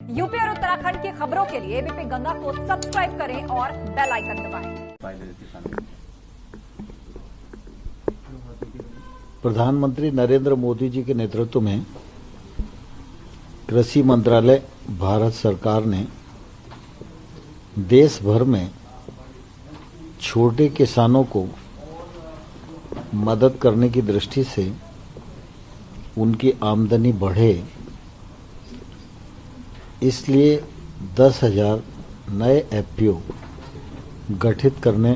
UP और उत्तराखंड की खबरों के लिए एबीपी गंगा को सब्सक्राइब करें और बेल आइकन दबाएं। प्रधानमंत्री नरेंद्र मोदी जी के नेतृत्व में कृषि मंत्रालय भारत सरकार ने देश भर में छोटे किसानों को मदद करने की दृष्टि से उनकी आमदनी बढ़े, इसलिए 10,000 नए एफपीओ गठित करने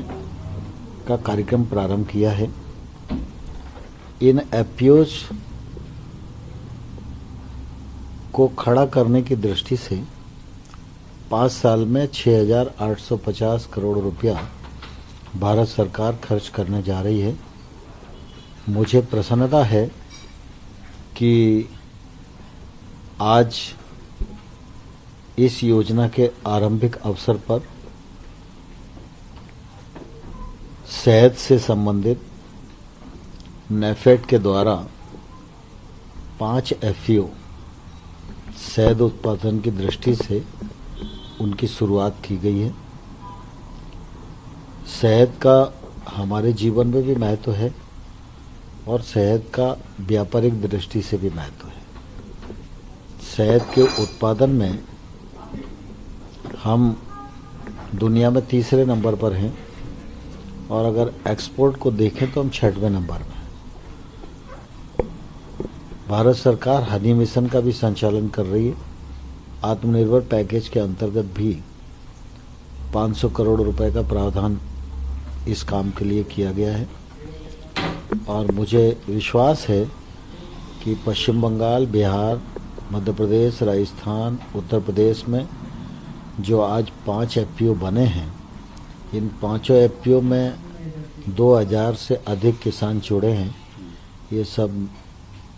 का कार्यक्रम प्रारंभ किया है। इन एफपीओज को खड़ा करने की दृष्टि से 5 साल में 6,850 करोड़ रुपया भारत सरकार खर्च करने जा रही है। मुझे प्रसन्नता है कि आज इस योजना के आरंभिक अवसर पर शहद से संबंधित नेफेड के द्वारा 5 एफपीओ शहद उत्पादन की दृष्टि से उनकी शुरुआत की गई है। शहद का हमारे जीवन में भी महत्व है और शहद का व्यापारिक दृष्टि से भी महत्व है। शहद के उत्पादन में हम दुनिया में तीसरे नंबर पर हैं और अगर एक्सपोर्ट को देखें तो हम 6वें नंबर में हैं। भारत सरकार हनी मिशन का भी संचालन कर रही है। आत्मनिर्भर पैकेज के अंतर्गत भी 500 करोड़ रुपए का प्रावधान इस काम के लिए किया गया है और मुझे विश्वास है कि पश्चिम बंगाल, बिहार, मध्य प्रदेश, राजस्थान, उत्तर प्रदेश में जो आज 5 एफपीओ बने हैं, इन 5 एफपीओ में 2,000 से अधिक किसान जुड़े हैं। ये सब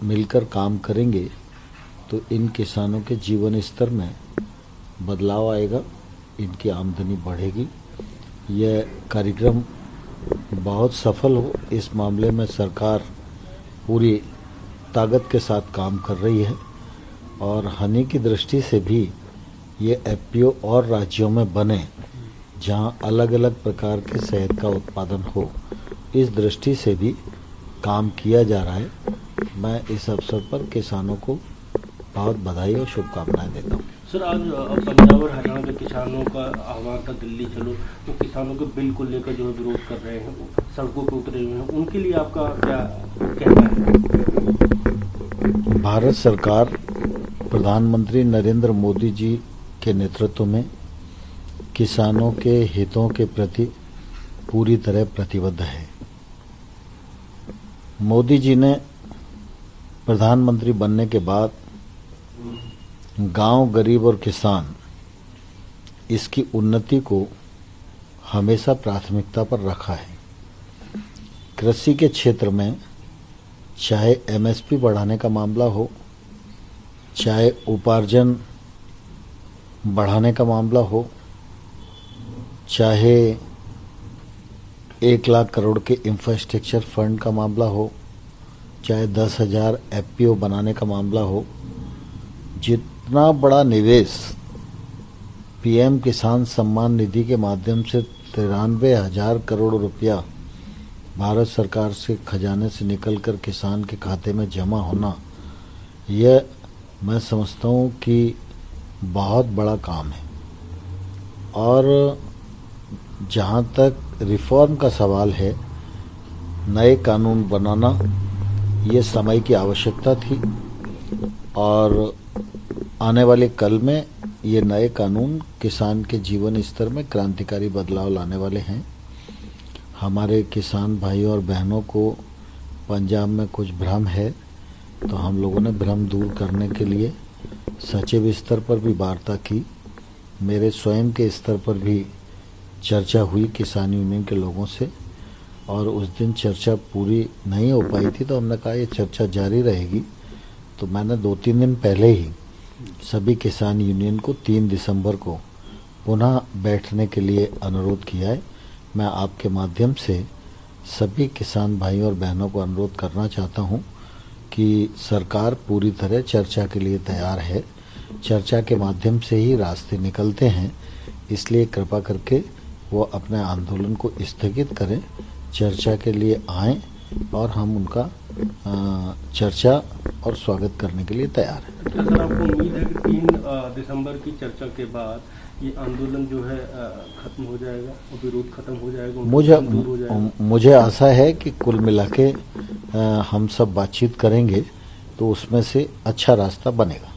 मिलकर काम करेंगे तो इन किसानों के जीवन स्तर में बदलाव आएगा, इनकी आमदनी बढ़ेगी। यह कार्यक्रम बहुत सफल हो, इस मामले में सरकार पूरी ताकत के साथ काम कर रही है और हनी की दृष्टि से भी ये एफपीओ और राज्यों में बने जहां अलग अलग प्रकार के शहद का उत्पादन हो, इस दृष्टि से भी काम किया जा रहा है। मैं इस अवसर पर किसानों को बहुत बधाई और शुभकामनाएं देता हूँ। सर, आज पंजाब और हरियाणा के किसानों का आह्वान था दिल्ली चलो, तो किसानों के बिल को लेकर जो विरोध कर रहे हैं, सड़कों पर उतरे हुए हैं, उनके लिए आपका क्या कहना है? भारत सरकार प्रधानमंत्री नरेंद्र मोदी जी के नेतृत्व में किसानों के हितों के प्रति पूरी तरह प्रतिबद्ध है। मोदी जी ने प्रधानमंत्री बनने के बाद गांव, गरीब और किसान, इसकी उन्नति को हमेशा प्राथमिकता पर रखा है। कृषि के क्षेत्र में चाहे एमएसपी बढ़ाने का मामला हो, चाहे उपार्जन बढ़ाने का मामला हो, चाहे 1 लाख करोड़ के इंफ्रास्ट्रक्चर फंड का मामला हो, चाहे 10,000 एफपीओ बनाने का मामला हो, जितना बड़ा निवेश पीएम किसान सम्मान निधि के माध्यम से 93,000 करोड़ रुपया भारत सरकार से खजाने से निकलकर किसान के खाते में जमा होना, यह मैं समझता हूँ कि बहुत बड़ा काम है। और जहाँ तक रिफॉर्म का सवाल है, नए कानून बनाना ये समय की आवश्यकता थी और आने वाले कल में ये नए कानून किसान के जीवन स्तर में क्रांतिकारी बदलाव लाने वाले हैं। हमारे किसान भाइयों और बहनों को पंजाब में कुछ भ्रम है, तो हम लोगों ने भ्रम दूर करने के लिए सचिव स्तर पर भी वार्ता की। मेरे स्वयं के स्तर पर भी चर्चा हुई किसान यूनियन के लोगों से और उस दिन चर्चा पूरी नहीं हो पाई थी, तो हमने कहा ये चर्चा जारी रहेगी। तो मैंने 2-3 दिन पहले ही सभी किसान यूनियन को 3 दिसंबर को पुनः बैठने के लिए अनुरोध किया है। मैं आपके माध्यम से सभी किसान भाइयों और बहनों को अनुरोध करना चाहता हूं कि सरकार पूरी तरह चर्चा के लिए तैयार है। चर्चा के माध्यम से ही रास्ते निकलते हैं। इसलिए कृपा करके वो अपने आंदोलन को स्थगित करें, चर्चा के लिए आएं और हम उनका चर्चा और स्वागत करने के लिए तैयार हैं। क्या सर आपको उम्मीद है कि 3 दिसंबर की चर्चा के बाद ये आंदोलन जो है खत्म हो जाएगा और विरोध खत्म हो जाएगा, दूर हो जाएगा? मुझे आशा है कि कुल मिला के हम सब बातचीत करेंगे तो उसमें से अच्छा रास्ता बनेगा।